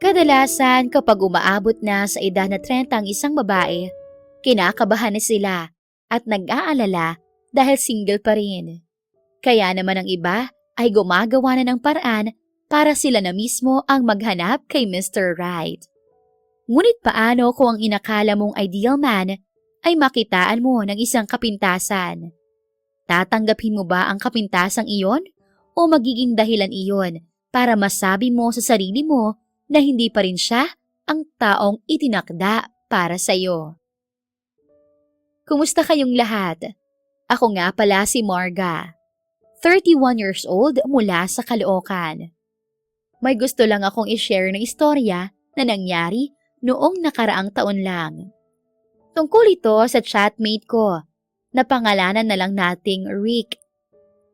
Kadalasan kapag umaabot na sa edad na 30 ang isang babae, kinakabahan na sila at nag-aalala dahil single pa rin. Kaya naman ang iba ay gumagawa na ng paraan para sila na mismo ang maghanap kay Mr. Right. Ngunit paano kung ang inakala mong ideal man ay makitaan mo ng isang kapintasan? Tatanggapin mo ba ang kapintasang iyon o magiging dahilan iyon para masabi mo sa sarili mo na hindi pa rin siya ang taong itinakda para sa iyo? Kumusta kayong lahat? Ako nga pala si Marga, 31 years old mula sa Caloocan. May gusto lang akong i-share na istorya na nangyari noong nakaraang taon lang. Tungkol ito sa chatmate ko na pangalanan na lang nating Rick.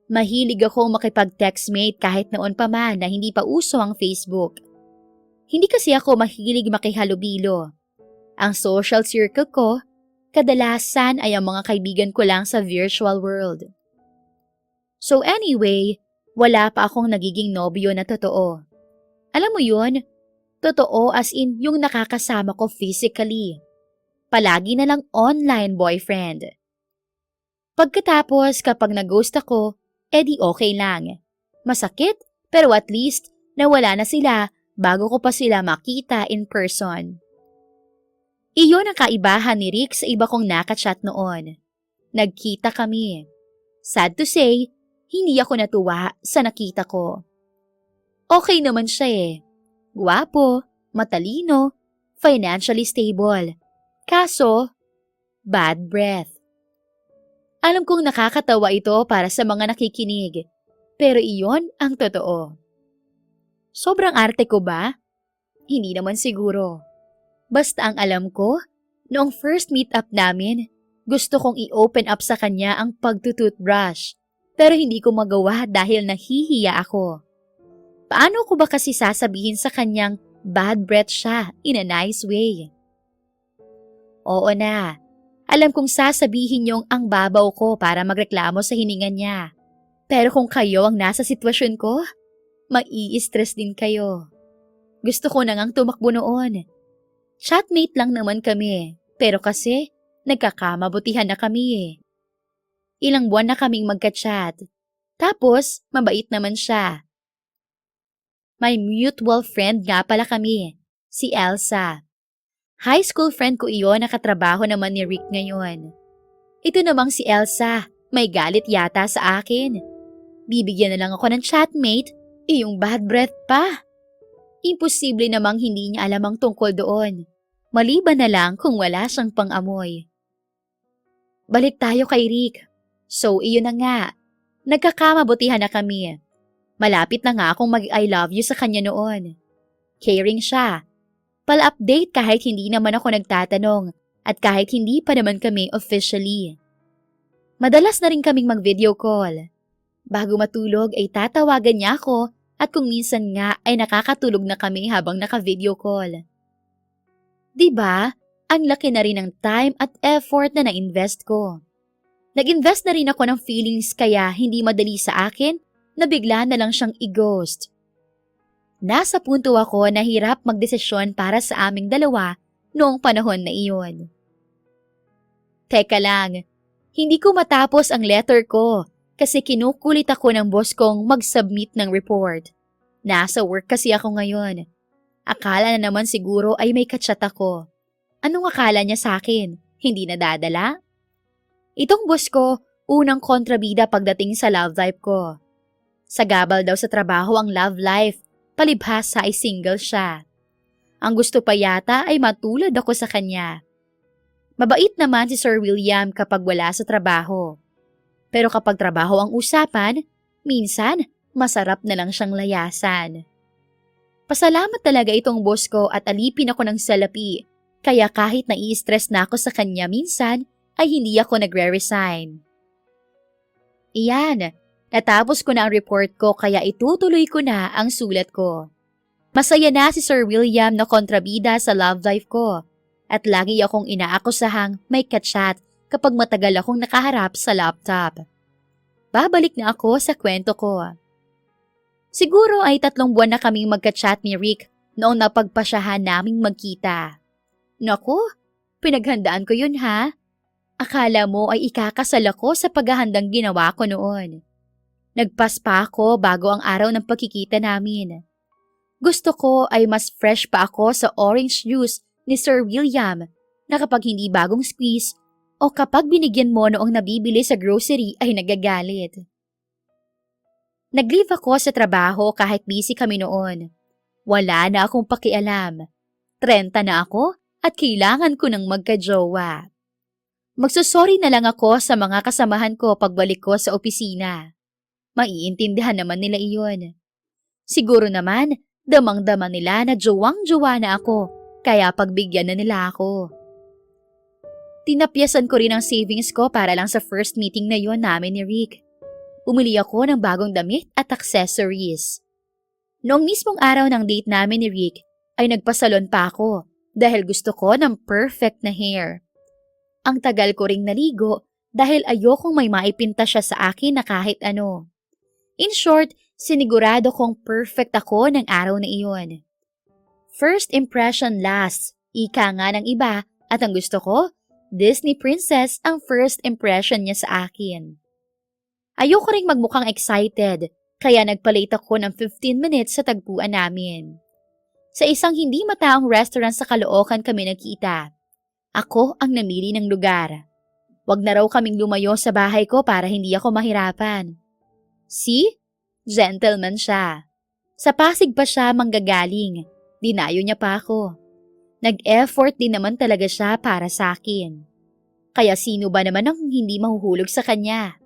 Mahilig akong makipag-textmate kahit noon pa man na hindi pa uso ang Facebook. Hindi kasi ako mahilig makihalubilo. Ang social circle ko, kadalasan ay ang mga kaibigan ko lang sa virtual world. So anyway, wala pa akong nagiging nobyo na totoo. Alam mo yun, totoo as in yung nakakasama ko physically. Palagi na lang online boyfriend. Pagkatapos kapag nag-ghost ako, edi okay lang. Masakit pero at least nawala na sila bago ko pa sila makita in person. Iyon ang kaibahan ni Rick sa iba kong nakachat noon. Nagkita kami. Sad to say, hindi ako natuwa sa nakita ko. Okay naman siya eh. Guwapo, matalino, financially stable. Kaso, bad breath. Alam kong nakakatawa ito para sa mga nakikinig, pero iyon ang totoo. Sobrang arte ko ba? Hindi naman siguro. Basta ang alam ko, noong first meet-up namin, gusto kong i-open up sa kanya ang pagtutoothbrush, pero hindi ko magawa dahil nahihiya ako. Paano ko ba kasi sasabihin sa kanyang bad breath siya in a nice way? Oo na. Alam kong sasabihin niyong ang babaw ko para magreklamo sa hininga niya. Pero kung kayo ang nasa sitwasyon ko, mai-stress din kayo. Gusto ko na ngang tumakbo noon. Chatmate lang naman kami, pero kasi nagkakamabutihan na kami eh. Ilang buwan na kaming magka-chat. Tapos, mabait naman siya. May mutual friend nga pala kami, si Elsa. High school friend ko iyon, nakatrabaho naman ni Rick ngayon. Ito namang si Elsa, may galit yata sa akin. Bibigyan na lang ako ng chatmate, yung bad breath pa. Imposible namang hindi niya alam ang tungkol doon. Maliban na lang kung wala siyang pang-amoy. Balik tayo kay Rick. So iyon na nga, nagkakamabutihan na kami. Malapit na nga akong mag-I love you sa kanya noon. Caring siya. Pal-update kahit hindi naman ako nagtatanong at kahit hindi pa naman kami officially. Madalas na rin kaming mag-video call. Bago matulog ay tatawagan niya ako at kung minsan nga ay nakakatulog na kami habang naka-video call. Diba? Ang laki na rin ng time at effort na na-invest ko. Nag-invest na rin ako ng feelings kaya hindi madali sa akin na bigla na lang siyang i-ghost. Nasa punto ako na hirap magdesisyon para sa aming dalawa noong panahon na iyon. Teka lang, hindi ko matapos ang letter ko kasi kinukulit ako ng boss kong mag-submit ng report. Nasa work kasi ako ngayon. Akala na naman siguro ay may kachat ako. Anong akala niya sa akin? Hindi nadadala? Itong boss ko, unang kontrabida pagdating sa love life ko. Sagabal daw sa trabaho ang love life. Palibhasa ay single siya. Ang gusto pa yata ay matulad ako sa kanya. Mabait naman si Sir William kapag wala sa trabaho. Pero kapag trabaho ang usapan, minsan masarap na lang siyang layasan. Pasalamat talaga itong boss ko at alipin ako ng salapi. Kaya kahit nai-stress na ako sa kanya minsan, ay hindi ako nagre-resign. Iyan. Natapos ko na ang report ko kaya itutuloy ko na ang sulat ko. Masaya na si Sir William na kontrabida sa love life ko at lagi akong inaakusahang may kachat kapag matagal akong nakaharap sa laptop. Babalik na ako sa kwento ko. Siguro ay 3 buwan na kaming magka-chat ni Rick noong napagpasyahan naming magkita. Naku, pinaghandaan ko yun ha. Akala mo ay ikakasal ako sa paghahandang ginawa ko noon. Nagpaspa ako bago ang araw ng pagkikita namin. Gusto ko ay mas fresh pa ako sa orange juice ni Sir William na kapag hindi bagong squeeze o kapag binigyan mo noong nabibili sa grocery ay nagagalit. Nag-leave ako sa trabaho kahit busy kami noon. Wala na akong pakialam. 30 na ako at kailangan ko ng magka-jowa. Magsusorry na lang ako sa mga kasamahan ko pagbalik ko sa opisina. Maiintindihan naman nila iyon. Siguro naman, damang-dama nila na jowang-jowa na ako, kaya pagbigyan na nila ako. Tinapyasan ko rin ang savings ko para lang sa first meeting na yon namin ni Rick. Umili ako ng bagong damit at accessories. Noong mismong araw ng date namin ni Rick, ay nagpasalon pa ako dahil gusto ko ng perfect na hair. Ang tagal ko ring naligo dahil ayokong may maipinta siya sa akin na kahit ano. In short, sinigurado kong perfect ako ng araw na iyon. First impression lasts, ika nga ng iba, at ang gusto ko, Disney princess ang first impression niya sa akin. Ayoko ring magmukhang excited, kaya nagpalate ako ng 15 minutes sa tagpuan namin. Sa isang hindi mataong restaurant sa Caloocan kami nagkita. Ako ang namili ng lugar. Wag na raw kaming lumayo sa bahay ko para hindi ako mahirapan. See? Gentleman siya. Sa Pasig pa siya manggagaling. Dinayo niya pa ako. Nag-effort din naman talaga siya para sa akin. Kaya sino ba naman ang hindi mahuhulog sa kanya?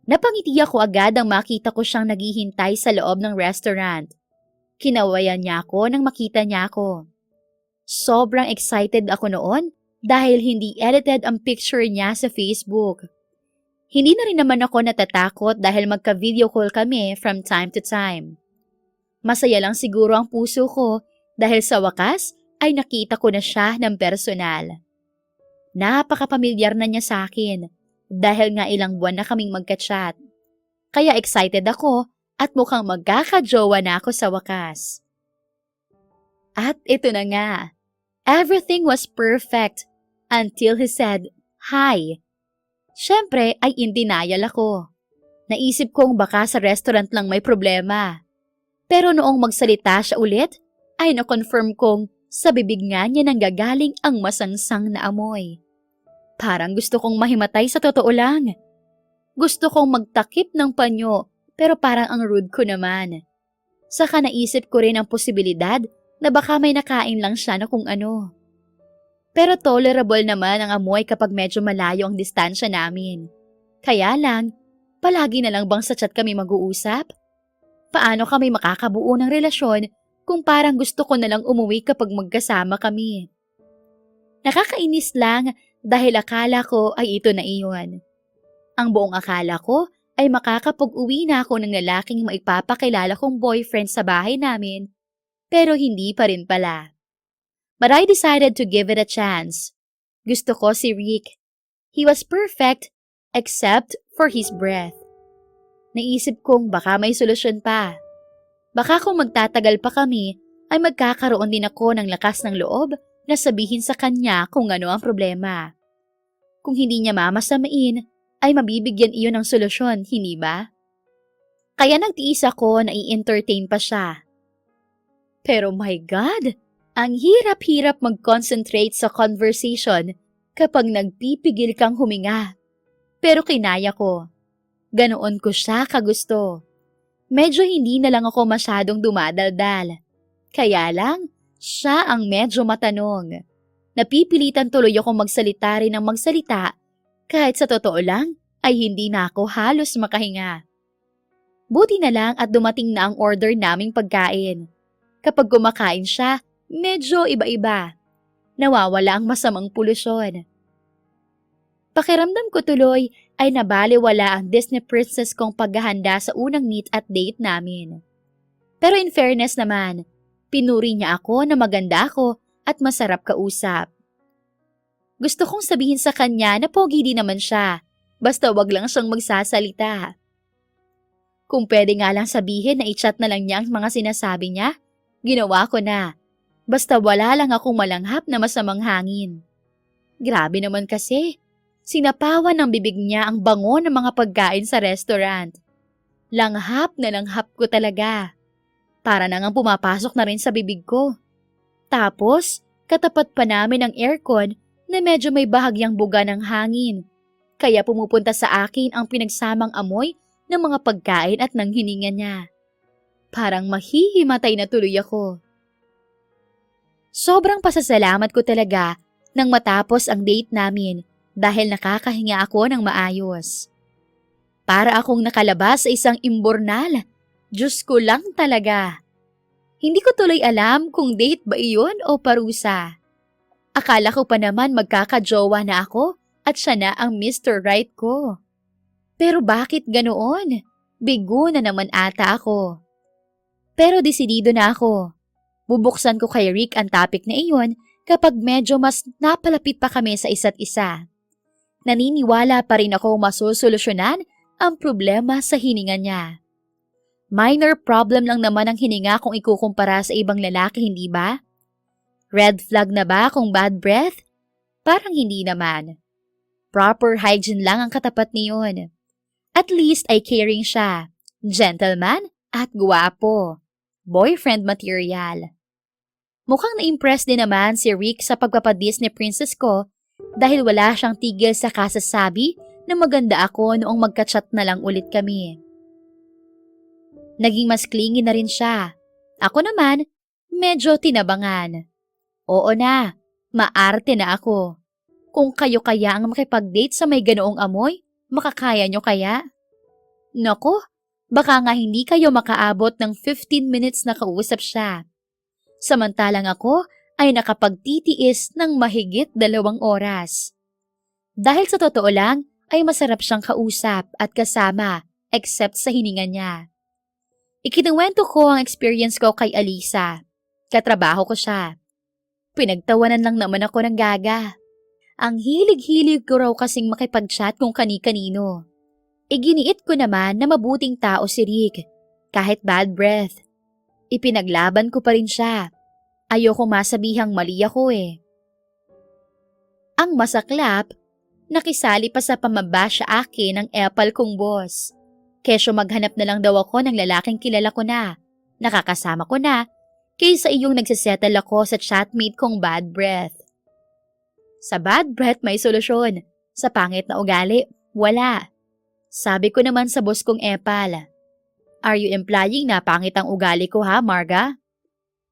Napangiti ako agad ang makita ko siyang naghihintay sa loob ng restaurant. Kinawayan niya ako nang makita niya ako. Sobrang excited ako noon dahil hindi edited ang picture niya sa Facebook. Hindi na rin naman ako natatakot dahil magka-video call kami from time to time. Masaya lang siguro ang puso ko dahil sa wakas ay nakita ko na siya ng personal. Napakapamilyar na niya sa akin dahil nga ilang buwan na kaming magka-chat. Kaya excited ako at mukhang magkakajowa na ako sa wakas. At ito na nga. Everything was perfect until he said, "Hi." Siyempre ay in denial ako. Naisip kong baka sa restaurant lang may problema. Pero noong magsalita siya ulit, ay na-confirm kong sa bibig nga niya nanggagaling ang masangsang na amoy. Parang gusto kong mahimatay sa totoo lang. Gusto kong magtakip ng panyo pero parang ang rude ko naman. Saka naisip ko rin ang posibilidad na baka may nakain lang siya na kung ano. Pero tolerable naman ang amoy kapag medyo malayo ang distansya namin. Kaya lang, palagi na lang bang sa chat kami mag-uusap? Paano kami makakabuo ng relasyon kung parang gusto ko na lang umuwi kapag magkasama kami? Nakakainis lang dahil akala ko ay ito na iyon. Ang buong akala ko ay makakapag-uwi na ako ng lalaking maipapakilala kong boyfriend sa bahay namin, pero hindi pa rin pala. But I decided to give it a chance. Gusto ko si Rick. He was perfect except for his breath. Naisip kong baka may solusyon pa. Baka kung magtatagal pa kami, ay magkakaroon din ako ng lakas ng loob na sabihin sa kanya kung ano ang problema. Kung hindi niya mamasamain, ay mabibigyan iyon ng solusyon, hindi ba? Kaya nagtiis ako na i-entertain pa siya. Pero my God, ang hirap-hirap mag-concentrate sa conversation kapag nagpipigil kang huminga. Pero kinaya ko. Ganoon ko siya kagusto. Medyo hindi na lang ako masyadong dumadaldal. Kaya lang, siya ang medyo matanong. Napipilitan tuloy akong magsalita rin ng magsalita kahit sa totoo lang ay hindi na ako halos makahinga. Buti na lang at dumating na ang order naming pagkain. Kapag kumakain siya, medyo iba-iba. Nawawala ang masamang polusyon. Pakiramdam ko tuloy ay nabaliwala ang Disney princess kong paghahanda sa unang meet at date namin. Pero in fairness naman, pinuri niya ako na maganda ako at masarap kausap. Gusto kong sabihin sa kanya na pogi din naman siya, basta wag lang siyang magsasalita. Kung pwede nga lang sabihin na i-chat na lang niya ang mga sinasabi niya, Ginawa ko na. Basta wala lang akong malanghap na masamang hangin. Grabe naman kasi. Sinapawan ng bibig niya ang bango ng mga pagkain sa restaurant. Langhap na langhap ko talaga. Para na ngang pumapasok na rin sa bibig ko. Tapos, katapat pa namin ang aircon na medyo may bahagyang buga ng hangin. Kaya pumupunta sa akin ang pinagsamang amoy ng mga pagkain at ng hininga niya. Parang mahihimatay na tuloy ako. Sobrang pasasalamat ko talaga nang matapos ang date namin dahil nakakahinga ako ng maayos. Para akong nakalabas sa isang imbornal. Diyos ko lang talaga. Hindi ko tuloy alam kung date ba iyon o parusa. Akala ko pa naman magkakajowa na ako at siya na ang Mr. Right ko. Pero bakit ganoon? Bigo na naman ata ako. Pero desidido na ako. Bubuksan ko kay Rick ang topic na iyon kapag medyo mas napalapit pa kami sa isa't isa. Naniniwala pa rin ako masusolusyonan ang problema sa hininga niya. Minor problem lang naman ang hininga kung ikukumpara sa ibang lalaki, hindi ba? Red flag na ba kung bad breath? Parang hindi naman. Proper hygiene lang ang katapat niyon. At least ay caring siya, gentleman at guwapo. Boyfriend material. Mukhang na-impress din naman si Rick sa pagpapadisney princess ko dahil wala siyang tigil sa kasasabi na maganda ako noong magka-chat na lang ulit kami. Naging mas clingy na rin siya. Ako naman, medyo tinabangan. Oo na, maarte na ako. Kung kayo kaya ang makipag-date sa may ganoong amoy, makakaya nyo kaya? Naku, baka nga hindi kayo makaabot ng 15 minutes na kausap siya. Samantalang ako ay nakapagtitiis ng mahigit 2 oras. Dahil sa totoo lang, ay masarap siyang kausap at kasama except sa hininga niya. Ikinuwento ko ang experience ko kay Alisa. Katrabaho ko siya. Pinagtawanan lang naman ako ng gaga. Ang hilig-hilig ko raw kasing makipag-chat kung kani-kanino. Iginiit ko naman na mabuting tao si Rick, kahit bad breath. Ipinaglaban ko pa rin siya. Ayoko masabihang mali ako eh. Ang masaklap, nakisali pa sa pamaba sa akin ng epal kong boss. Kesyo maghanap na lang daw ako ng lalaking kilala ko na, nakakasama ko na, kaysa iyong nagsisettle ako sa chatmate kong bad breath. Sa bad breath may solusyon, sa pangit na ugali, wala. Sabi ko naman sa boss kong epal, "Are you implying na pangit ang ugali ko ha, Marga?"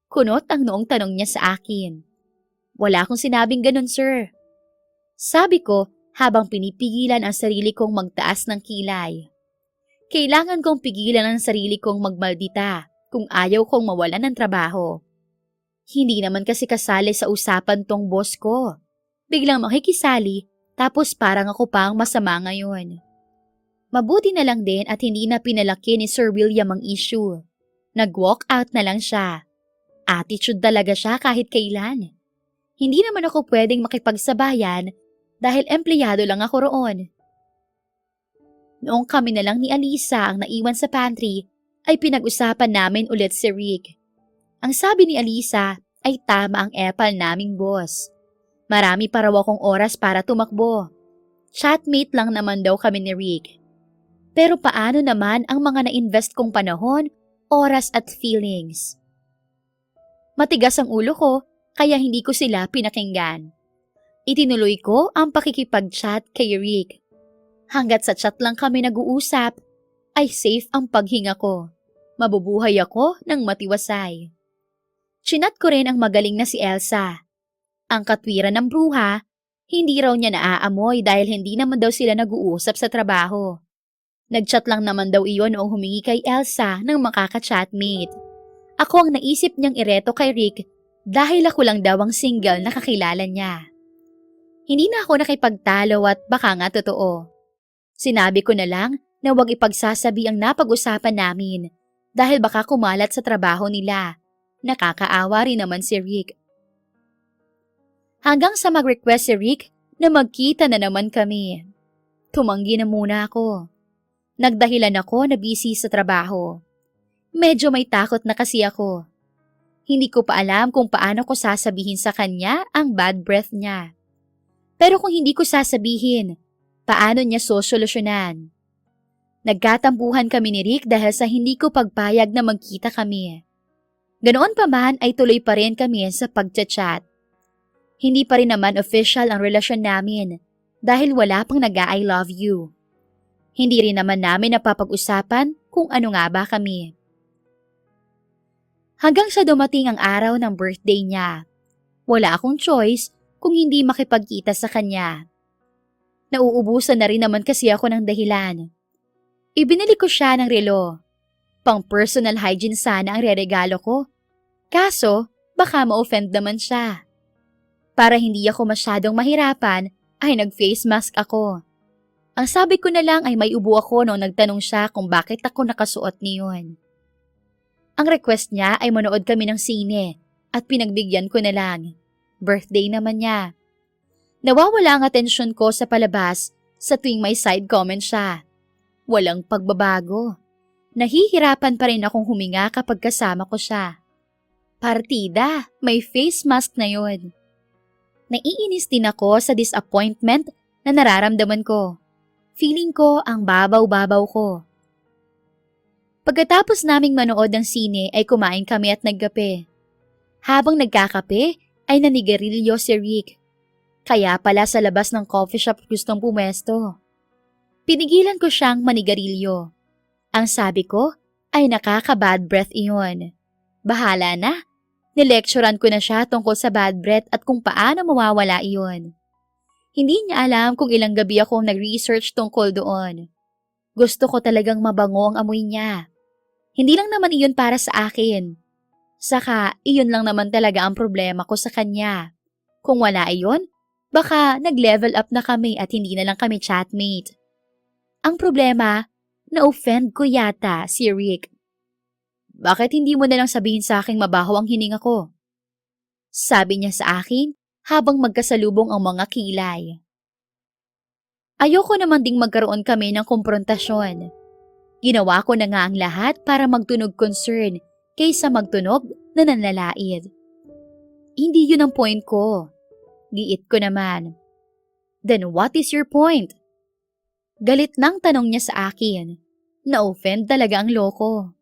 Kunot ang noong tanong niya sa akin. Wala akong sinabing ganun, sir. Sabi ko habang pinipigilan ang sarili kong magtaas ng kilay. Kailangan kong pigilan ang sarili kong magmaldita kung ayaw kong mawalan ng trabaho. Hindi naman kasi kasali sa usapan tong boss ko. Biglang makikisali tapos parang ako pa ang masama ngayon. Mabuti na lang din at hindi na pinalaki ni Sir William ang issue. Nag-walk out na lang siya. Attitude talaga siya kahit kailan. Hindi naman ako pwedeng makipagsabayan dahil empleyado lang ako roon. Noong kami na lang ni Alisa ang naiwan sa pantry, ay pinag-usapan namin ulit si Rick. Ang sabi ni Alisa ay tama ang epal naming boss. Marami pa raw akong oras para tumakbo. Chatmate lang naman daw kami ni Rick. Pero paano naman ang mga na-invest kong panahon, oras at feelings? Matigas ang ulo ko kaya hindi ko sila pinakinggan. Itinuloy ko ang pakikipag-chat kay Rick. Hanggat sa chat lang kami nag-uusap, ay safe ang paghinga ko. Mabubuhay ako ng matiwasay. Chinat ko rin ang magaling na si Elsa. Ang katwiran ng bruha, hindi raw niya naaamoy dahil hindi naman daw sila nag-uusap sa trabaho. Nag-chat lang naman daw iyon noong humingi kay Elsa ng makaka-chatmate. Ako ang naisip niyang ireto kay Rick dahil ako lang daw ang single na kakilala niya. Hindi na ako nakipagtalo at baka nga totoo. Sinabi ko na lang na huwag ipagsasabi ang napag-usapan namin dahil baka kumalat sa trabaho nila. Nakakaawa rin naman si Rick. Hanggang sa mag-request si Rick na magkita na naman kami. Tumanggi na muna ako. Nagdahilan ako na busy sa trabaho. Medyo may takot na kasi ako. Hindi ko pa alam kung paano ko sasabihin sa kanya ang bad breath niya. Pero kung hindi ko sasabihin, paano niya sosolusyonan? Nagkatampuhan kami ni Rick dahil sa hindi ko pagpayag na magkita kami. Ganoon pa man ay tuloy pa rin kami sa pagchat-chat. Hindi pa rin naman official ang relasyon namin dahil wala pang nag-I love you. Hindi rin naman namin napapag-usapan kung ano nga ba kami. Hanggang sa dumating ang araw ng birthday niya, wala akong choice kung hindi makipagkita sa kanya. Nauubusan na rin naman kasi ako ng dahilan. Ibinili ko siya ng relo. Pang personal hygiene sana ang reregalo ko. Kaso, baka ma-offend naman siya. Para hindi ako masyadong mahirapan, ay nag-face mask ako. Ang sabi ko na lang ay may ubo ako nung nagtanong siya kung bakit ako nakasuot niyon. Ang request niya ay manood kami ng sine at pinagbigyan ko na lang. Birthday naman niya. Nawawala ang atensyon ko sa palabas sa tuwing may side comment siya. Walang pagbabago. Nahihirapan pa rin akong huminga kapag kasama ko siya. Partida, may face mask na yun. Naiinis din ako sa disappointment na nararamdaman ko. Feeling ko ang babaw-babaw ko. Pagkatapos naming manood ng sine ay kumain kami at nagkape. Habang nagkakape ay nanigarilyo si Rick. Kaya pala sa labas ng coffee shop gustong pumesto. Pinigilan ko siyang manigarilyo. Ang sabi ko ay nakaka-bad breath iyon. Bahala na. Nilecturean ko na siya tungkol sa bad breath at kung paano mawawala iyon. Hindi niya alam kung ilang gabi akong nag-research tungkol doon. Gusto ko talagang mabango ang amoy niya. Hindi lang naman iyon para sa akin. Saka, iyon lang naman talaga ang problema ko sa kanya. Kung wala iyon, baka nag-level up na kami at hindi na lang kami chatmate. Ang problema, na-offend ko yata si Rick. Bakit hindi mo na lang sabihin sa aking mabaho ang hininga ko? Sabi niya sa akin habang magkasalubong ang mga kilay. Ayoko naman ding magkaroon kami ng komprontasyon. Ginawa ko na nga ang lahat para magtunog concern kaysa magtunog na nanlalait. Hindi yun ang point ko. Giit ko naman. Then what is your point? Galit nang tanong niya sa akin. Na-offend talaga ang loko.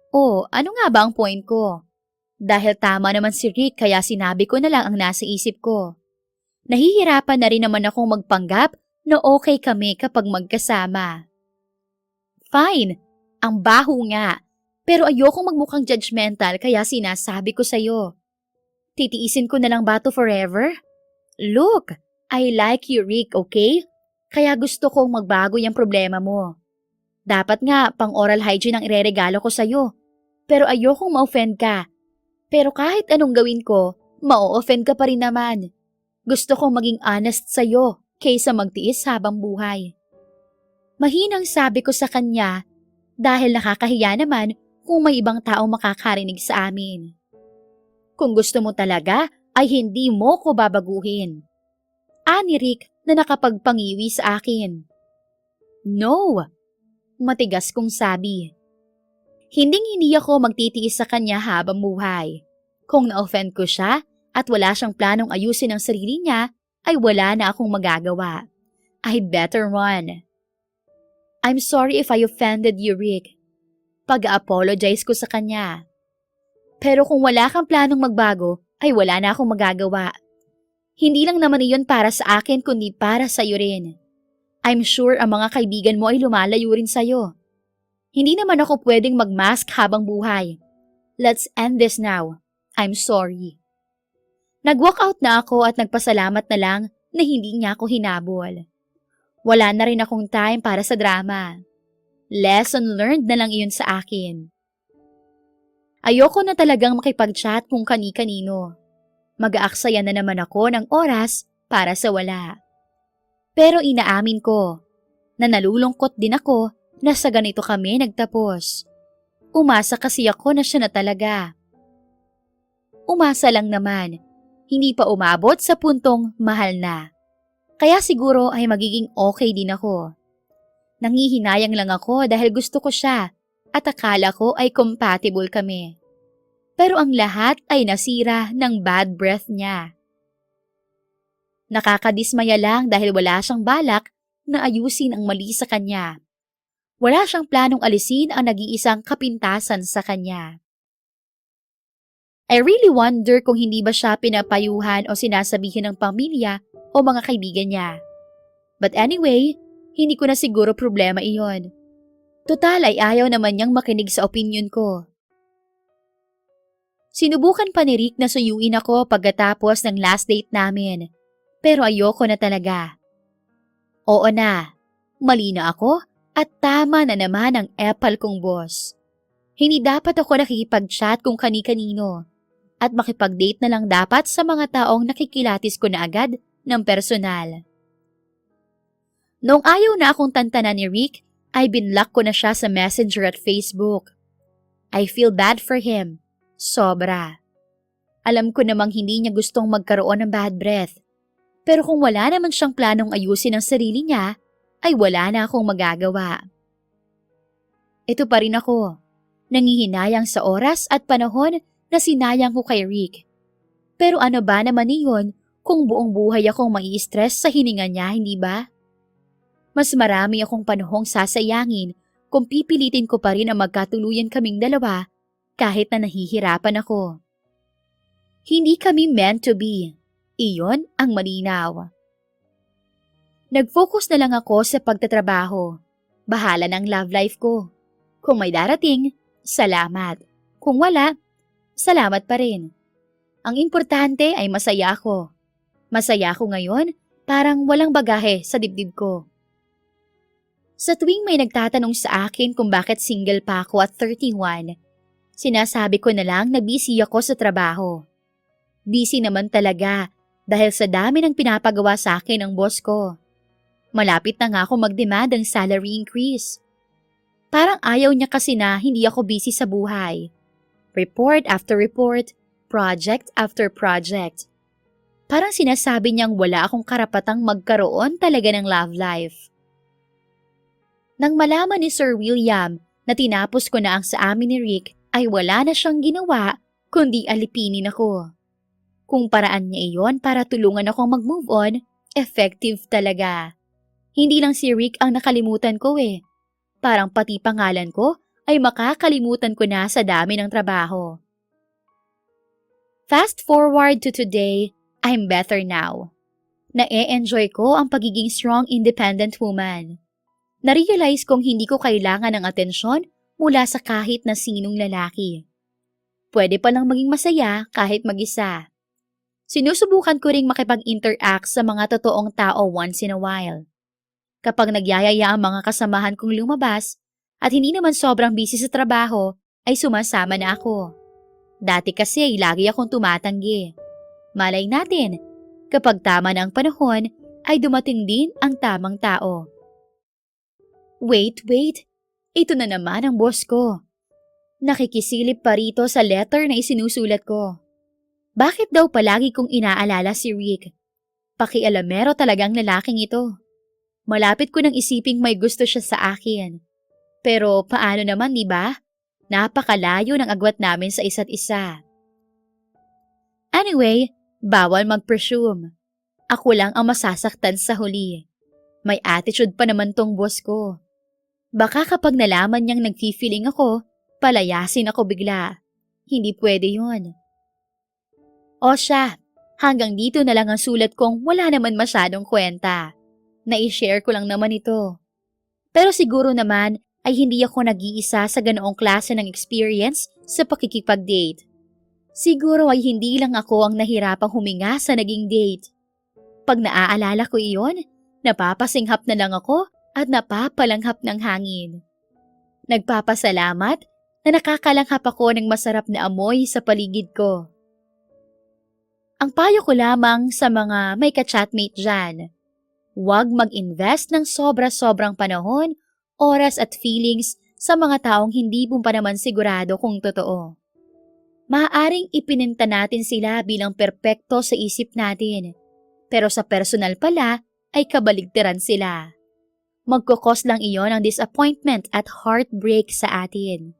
Oh, ano nga ba ang point ko? Dahil tama naman si Rick kaya sinabi ko na lang ang nasa isip ko. Nahihirapan na rin naman akong magpanggap na okay kami kapag magkasama. Fine, ang baho nga. Pero ayokong magmukhang judgmental kaya sinasabi ko sa'yo. Titiisin ko na lang ba to forever? Look, I like you Rick, okay? Kaya gusto kong magbago yung problema mo. Dapat nga pang oral hygiene ang ireregalo ko sa'yo. Pero ayokong ma-offend ka. Pero kahit anong gawin ko, ma-offend ka pa rin naman. Gusto kong maging honest sa'yo kaysa magtiis habang buhay. Mahinang sabi ko sa kanya dahil nakakahiya naman kung may ibang taong makakarinig sa amin. Kung gusto mo talaga ay hindi mo ko babaguhin. Ani Rick na nakapagpangiwi sa akin. No! Matigas kong sabi. Hinding-hindi ako magtitiis sa kanya habang buhay. Kung na-offend ko siya at wala siyang planong ayusin ang sarili niya, ay wala na akong magagawa. I'd better run. I'm sorry if I offended you, Rick. Pag-apologize ko sa kanya. Pero kung wala kang planong magbago, ay wala na akong magagawa. Hindi lang naman iyon para sa akin kundi para sa iyo rin. I'm sure ang mga kaibigan mo ay lumalayo rin sa iyo. Hindi naman ako pwedeng mag-mask habang buhay. Let's end this now. I'm sorry. Nag-walk out na ako at nagpasalamat na lang na hindi niya ako hinabol. Wala na rin akong time para sa drama. Lesson learned na lang iyon sa akin. Ayoko na talagang makipag-chat kung kani-kanino. Mag-aaksaya na naman ako ng oras para sa wala. Pero inaamin ko na nalulungkot din ako na sa ganito kami nagtapos. Umasa kasi ako na siya na talaga. Umasa lang naman, hindi pa umabot sa puntong mahal na. Kaya siguro ay magiging okay din ako. Nangihinayang lang ako dahil gusto ko siya at akala ko ay compatible kami. pero ang lahat ay nasira ng bad breath niya. Nakakadismaya lang dahil wala siyang balak na ayusin ang mali sa kanya. Wala siyang planong alisin ang nag-iisang kapintasan sa kanya. I really wonder kung hindi ba siya pinapayuhan o sinasabihin ng pamilya o mga kaibigan niya. But anyway, hindi ko na siguro problema iyon. Total ay ayaw naman niyang makinig sa opinion ko. Sinubukan pa ni Rick na suyuin ako pagkatapos ng last date namin, pero ayoko na talaga. Oo na, mali na ako at tama na naman ang epal kong boss. Hindi dapat ako nakikipag-chat kung kani-kanino at makipag-date na lang dapat sa mga taong nakikilatis ko na agad ng personal. Noong ayaw na akong tantanan ni Rick, ay binlock ko na siya sa Messenger at Facebook. I feel bad for him. Sobra. Alam ko namang hindi niya gustong magkaroon ng bad breath. Pero kung wala naman siyang planong ayusin ang sarili niya, ay wala na akong magagawa. Ito pa rin ako. Nangihinayang sa oras at panahon na sinayang ko kay Rick. Pero ano ba naman iyon kung buong buhay akong mai-stress sa hininga niya, hindi ba? Mas marami akong panahong sasayangin kung pipilitin ko pa rin ang magkatuluyan kaming dalawa kahit na nahihirapan ako. Hindi kami meant to be. Iyon ang malinaw. Nag-focus na lang ako sa pagtatrabaho. Bahala ng love life ko. Kung may darating, salamat. Kung wala, salamat pa rin. Ang importante ay masaya ako. Masaya ako ngayon, parang walang bagahe sa dibdib ko. Sa tuwing may nagtatanong sa akin kung bakit single pa ako at 31, sinasabi ko na lang na busy ako sa trabaho. Busy naman talaga dahil sa dami ng pinapagawa sa akin ng boss ko. Malapit na nga ako mag-demand ng salary increase. Parang ayaw niya kasi na hindi ako busy sa buhay. Report after report, project after project. Parang sinasabi niyang wala akong karapatang magkaroon talaga ng love life. Nang malaman ni Sir William na tinapos ko na ang sa amin ni Rick, ay wala na siyang ginawa kundi alipinin ako. Kung paraan niya iyon para tulungan akong mag-move on, effective talaga. Hindi lang si Rick ang nakalimutan ko eh. Parang pati pangalan ko ay makakalimutan ko na sa dami ng trabaho. Fast forward to today, I'm better now. Na-e-enjoy ko ang pagiging strong independent woman. Na-realize kong hindi ko kailangan ng atensyon mula sa kahit na sinong lalaki. Pwede palang maging masaya kahit mag-isa. Sinusubukan ko ring makipag-interact sa mga totoong tao once in a while. Kapag nagyayaya ang mga kasamahan kong lumabas at hindi naman sobrang busy sa trabaho, ay sumasama na ako. Dati kasi lagi akong tumatanggi. Malay natin, kapag tama na ang panahon, ay dumating din ang tamang tao. Wait. Ito na naman ang boss ko. Nakikisilip pa rito sa letter na isinusulat ko. Bakit daw palagi kong inaalala si Rick? Pakialamero talagang lalaking ito. Malapit ko nang isiping may gusto siya sa akin. Pero paano naman, di ba? Napakalayo ng agwat namin sa isa't isa. Anyway, bawal mag-presume. Ako lang ang masasaktan sa huli. May attitude pa naman tong boss ko. Baka kapag nalaman niyang nag-feeling ako, palayasin ako bigla. Hindi pwede yun. O siya, hanggang dito na lang ang sulat kong wala naman masyadong kwenta. Na-i-share ko lang naman ito. Pero siguro naman ay hindi ako nag-iisa sa ganoong klase ng experience sa pakikipag-date. Siguro ay hindi lang ako ang nahirapang huminga sa naging date. Pag naaalala ko iyon, napapasinghap na lang ako at napapalanghap ng hangin. Nagpapasalamat na nakakalanghap ako ng masarap na amoy sa paligid ko. Ang payo ko lamang sa mga may ka-chatmate dyan, huwag mag-invest ng sobra-sobrang panahon, oras at feelings sa mga taong hindi mo pa naman sigurado kung totoo. Maaaring ipininta natin sila bilang perpekto sa isip natin, pero sa personal pala ay kabaligtaran sila. Magkukos lang iyon ng disappointment at heartbreak sa atin.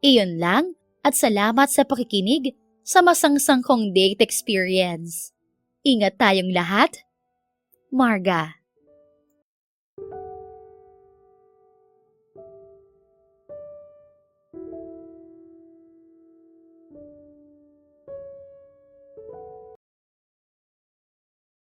Iyon lang at salamat sa pakikinig sa masangsang kong date experience. Ingat tayong lahat. Marga.